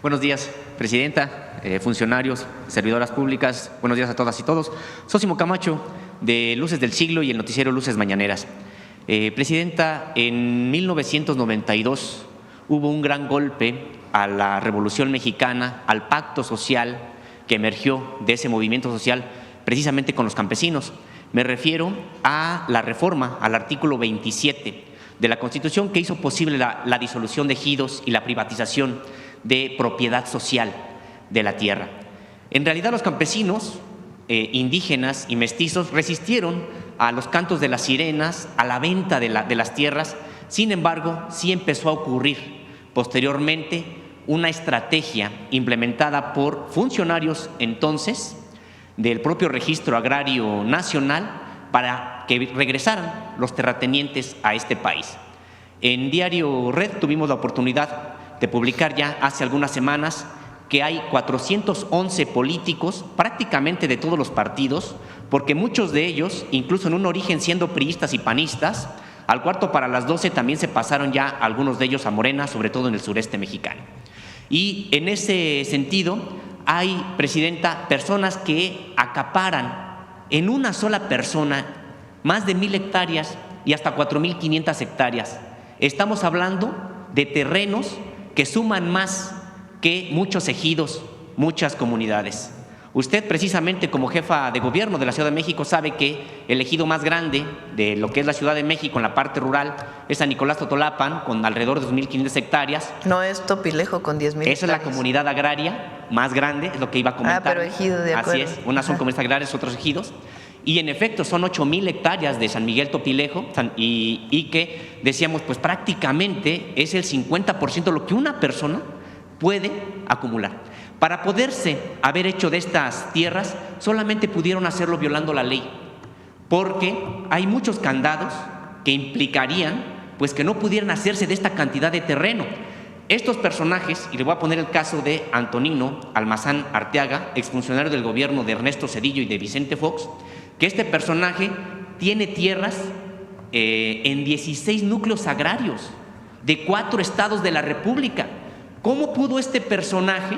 Buenos días, presidenta, funcionarios, servidoras públicas. Buenos días a todas y todos. Sósimo Camacho, de Luces del Siglo y el noticiero Luces Mañaneras. Presidenta, en 1992 hubo un gran golpe a la Revolución Mexicana, al pacto social que emergió de ese movimiento social precisamente con los campesinos. Me refiero a la reforma al artículo 27 de la Constitución que hizo posible la disolución de ejidos y la privatización de propiedad social de la tierra. En realidad los campesinos, indígenas y mestizos resistieron a los cantos de las sirenas, a la venta de las tierras. Sin embargo, sí empezó a ocurrir posteriormente una estrategia implementada por funcionarios entonces del propio Registro Agrario Nacional para que regresaran los terratenientes a este país. En Diario Red tuvimos la oportunidad de publicar ya hace algunas semanas que hay 411 políticos prácticamente de todos los partidos, porque muchos de ellos, incluso en un origen siendo priistas y panistas, al cuarto para las 12 también se pasaron ya algunos de ellos a Morena, sobre todo en el sureste mexicano. Y en ese sentido hay, presidenta, personas que acaparan en una sola persona más de 1,000 hectáreas y hasta 4,500 hectáreas. Estamos hablando de terrenos que suman más que muchos ejidos, muchas comunidades. Usted precisamente como jefa de gobierno de la Ciudad de México sabe que el ejido más grande de lo que es la Ciudad de México en la parte rural es San Nicolás Totolapan, con alrededor de 2,500 hectáreas. No es Topilejo con 10,000 hectáreas. Esa es la comunidad agraria más grande, es lo que iba a comentar. Pero ejido, de acuerdo. Así es, unas son comunidades agrarias, otros ejidos. Y en efecto son 8,000 hectáreas de San Miguel Topilejo y que decíamos pues prácticamente es el 50% de lo que una persona puede acumular. Para poderse haber hecho de estas tierras solamente pudieron hacerlo violando la ley, porque hay muchos candados que implicarían pues que no pudieran hacerse de esta cantidad de terreno. Estos personajes, y le voy a poner el caso de Antonino Almazán Arteaga, exfuncionario del gobierno de Ernesto Zedillo y de Vicente Fox, que este personaje tiene tierras en 16 núcleos agrarios de 4 estados de la República. ¿Cómo pudo este personaje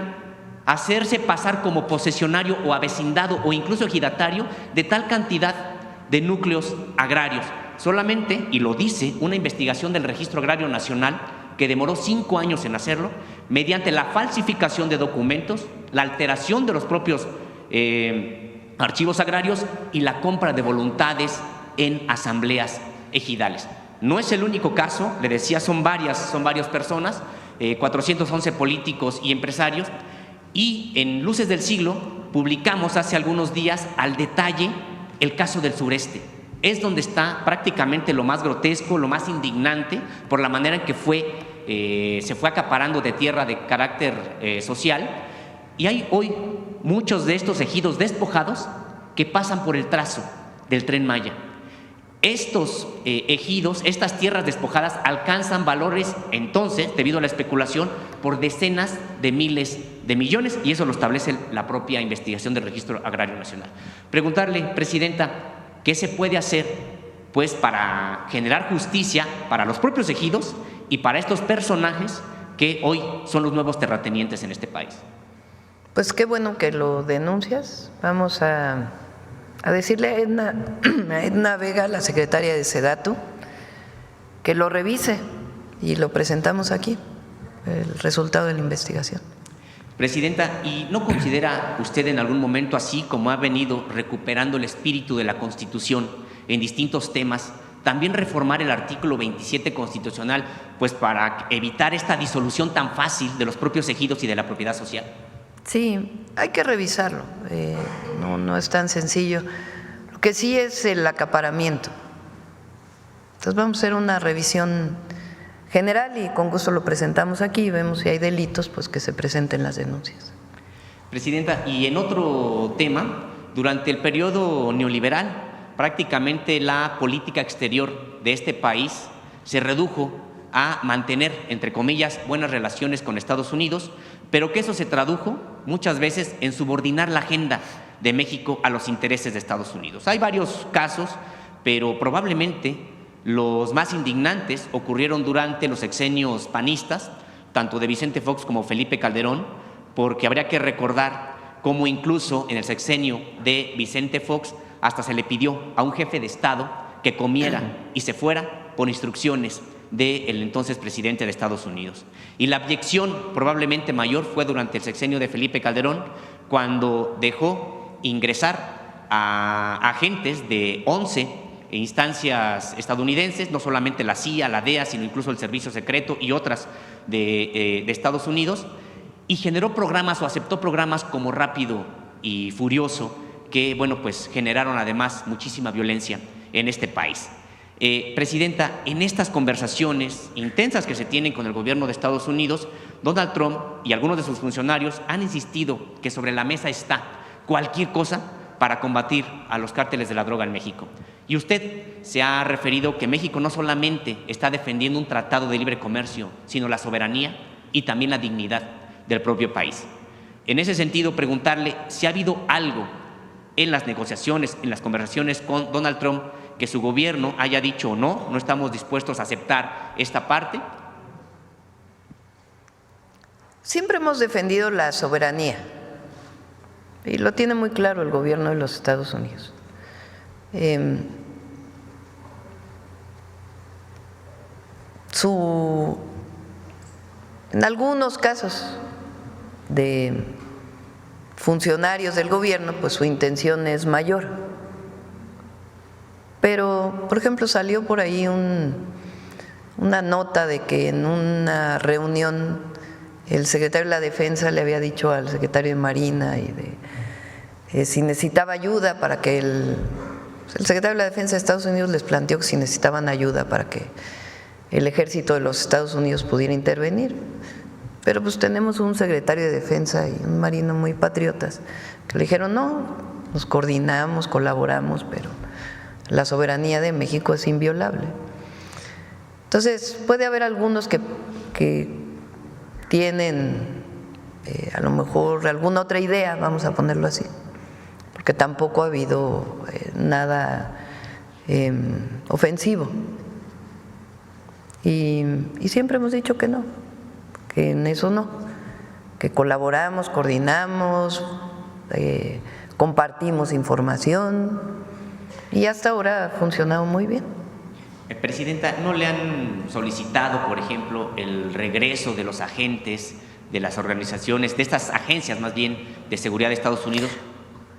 hacerse pasar como posesionario o avecindado o incluso ejidatario de tal cantidad de núcleos agrarios? Solamente, y lo dice una investigación del Registro Agrario Nacional, que demoró 5 años en hacerlo, mediante la falsificación de documentos, la alteración de los propios archivos agrarios y la compra de voluntades en asambleas ejidales. No es el único caso, le decía, son varias personas, 411 políticos y empresarios, y en Luces del Siglo publicamos hace algunos días al detalle el caso del sureste. Es donde está prácticamente lo más grotesco, lo más indignante, por la manera en que se fue acaparando de tierra de carácter social, y hay hoy muchos de estos ejidos despojados que pasan por el trazo del Tren Maya. Estos ejidos, estas tierras despojadas alcanzan valores entonces, debido a la especulación, por decenas de miles de millones, y eso lo establece la propia investigación del Registro Agrario Nacional. Preguntarle, presidenta, ¿qué se puede hacer pues para generar justicia para los propios ejidos y para estos personajes que hoy son los nuevos terratenientes en este país? Pues qué bueno que lo denuncias. Vamos a decirle a Edna Vega, la secretaria de Sedatu, que lo revise y lo presentamos aquí, el resultado de la investigación. Presidenta, ¿y no considera usted en algún momento, así como ha venido recuperando el espíritu de la Constitución en distintos temas, también reformar el artículo 27 constitucional, pues para evitar esta disolución tan fácil de los propios ejidos y de la propiedad social? Sí, hay que revisarlo, no es tan sencillo. Lo que sí es el acaparamiento. Entonces vamos a hacer una revisión general y con gusto lo presentamos aquí y vemos si hay delitos, pues que se presenten las denuncias. Presidenta, y en otro tema, durante el periodo neoliberal, prácticamente la política exterior de este país se redujo a mantener, entre comillas, buenas relaciones con Estados Unidos, pero que eso se tradujo muchas veces en subordinar la agenda de México a los intereses de Estados Unidos. Hay varios casos, pero probablemente los más indignantes ocurrieron durante los sexenios panistas, tanto de Vicente Fox como Felipe Calderón, porque habría que recordar cómo incluso en el sexenio de Vicente Fox hasta se le pidió a un jefe de Estado que comiera y se fuera por instrucciones del entonces presidente de Estados Unidos. Y la abyección probablemente mayor fue durante el sexenio de Felipe Calderón, cuando dejó ingresar a agentes de 11 instancias estadounidenses, no solamente la CIA, la DEA, sino incluso el Servicio Secreto y otras de Estados Unidos, y generó programas o aceptó programas como Rápido y Furioso, que bueno, pues generaron además muchísima violencia en este país. Presidenta, en estas conversaciones intensas que se tienen con el gobierno de Estados Unidos, Donald Trump y algunos de sus funcionarios han insistido que sobre la mesa está cualquier cosa para combatir a los cárteles de la droga en México. Y usted se ha referido que México no solamente está defendiendo un tratado de libre comercio, sino la soberanía y también la dignidad del propio país. En ese sentido, preguntarle si ha habido algo en las negociaciones, en las conversaciones con Donald Trump, que su gobierno haya dicho no estamos dispuestos a aceptar esta parte. Siempre hemos defendido la soberanía y lo tiene muy claro el gobierno de los Estados Unidos. En algunos casos de funcionarios del gobierno, pues su intención es mayor. Pero, por ejemplo, salió por ahí una nota de que en una reunión el secretario de la Defensa le había dicho al secretario de Marina si necesitaba ayuda para que el secretario de la Defensa de Estados Unidos les planteó que si necesitaban ayuda para que el ejército de los Estados Unidos pudiera intervenir. Pero pues tenemos un secretario de Defensa y un marino muy patriotas que le dijeron no, nos coordinamos, colaboramos, pero la soberanía de México es inviolable. Entonces, puede haber algunos que tienen a lo mejor alguna otra idea, vamos a ponerlo así, porque tampoco ha habido nada ofensivo. Y siempre hemos dicho que no, que en eso no, que colaboramos, coordinamos, compartimos información. Y hasta ahora ha funcionado muy bien. Presidenta, ¿no le han solicitado, por ejemplo, el regreso de los agentes de las organizaciones, de estas agencias más bien de seguridad de Estados Unidos?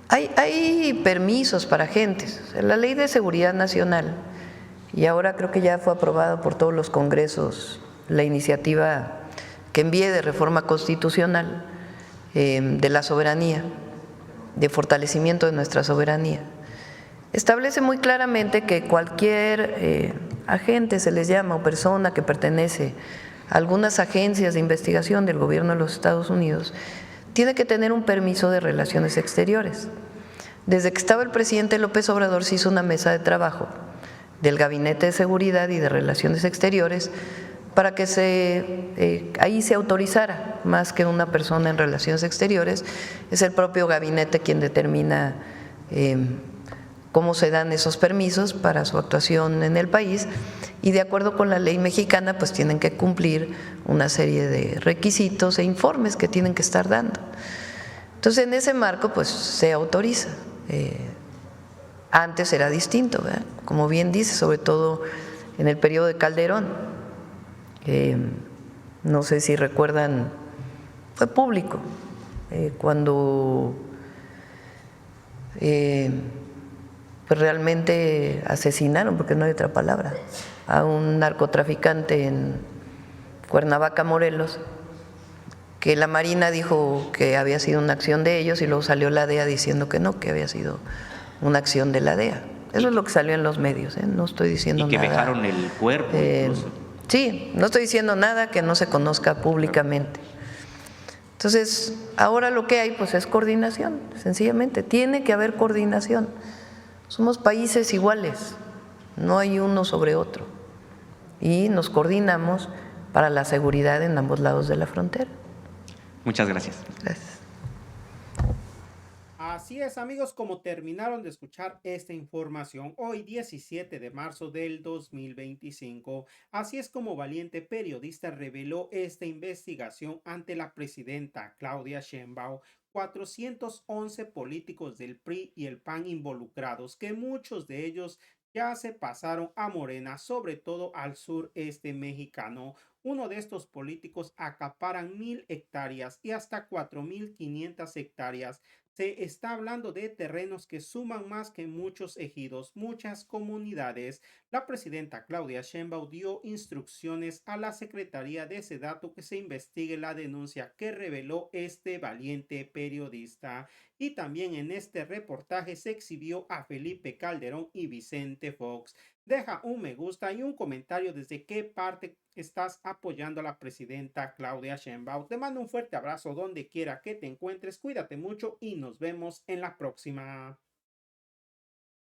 Hay permisos para agentes. La Ley de Seguridad Nacional, y ahora creo que ya fue aprobada por todos los congresos la iniciativa que envié de reforma constitucional de la soberanía, de fortalecimiento de nuestra soberanía. Establece muy claramente que cualquier agente, se les llama, o persona que pertenece a algunas agencias de investigación del gobierno de los Estados Unidos, tiene que tener un permiso de relaciones exteriores. Desde que estaba el presidente López Obrador se hizo una mesa de trabajo del Gabinete de Seguridad y de Relaciones Exteriores para que ahí se autorizara, más que una persona en relaciones exteriores, es el propio gabinete quien determina cómo se dan esos permisos para su actuación en el país, y de acuerdo con la ley mexicana pues tienen que cumplir una serie de requisitos e informes que tienen que estar dando. Entonces en ese marco pues se autoriza. Antes era distinto, ¿verdad? Como bien dice, sobre todo en el periodo de Calderón, no sé si recuerdan, fue público, cuando pues realmente asesinaron, porque no hay otra palabra, a un narcotraficante en Cuernavaca, Morelos, que la Marina dijo que había sido una acción de ellos y luego salió la DEA diciendo que no, que había sido una acción de la DEA. Eso es lo que salió en los medios, no estoy diciendo nada. Y que dejaron el cuerpo incluso. Sí, no estoy diciendo nada que no se conozca públicamente. Entonces, ahora lo que hay pues es coordinación, sencillamente, tiene que haber coordinación. Somos países iguales, no hay uno sobre otro, y nos coordinamos para la seguridad en ambos lados de la frontera. Muchas gracias. Gracias. Así es, amigos, como terminaron de escuchar esta información hoy 17 de marzo del 2025, así es como valiente periodista reveló esta investigación ante la presidenta Claudia Sheinbaum. 411 políticos del PRI y el PAN involucrados, que muchos de ellos ya se pasaron a Morena, sobre todo al sureste mexicano. Uno de estos políticos acaparan 1,000 hectáreas y hasta 4,500 hectáreas. Se está hablando de terrenos que suman más que muchos ejidos, muchas comunidades. La presidenta Claudia Sheinbaum dio instrucciones a la Secretaría de Sedato que se investigue la denuncia que reveló este valiente periodista. Y también en este reportaje se exhibió a Felipe Calderón y Vicente Fox. Deja un me gusta y un comentario desde qué parte estás apoyando a la presidenta Claudia Sheinbaum. Te mando un fuerte abrazo donde quiera que te encuentres, cuídate mucho y nos vemos en la próxima.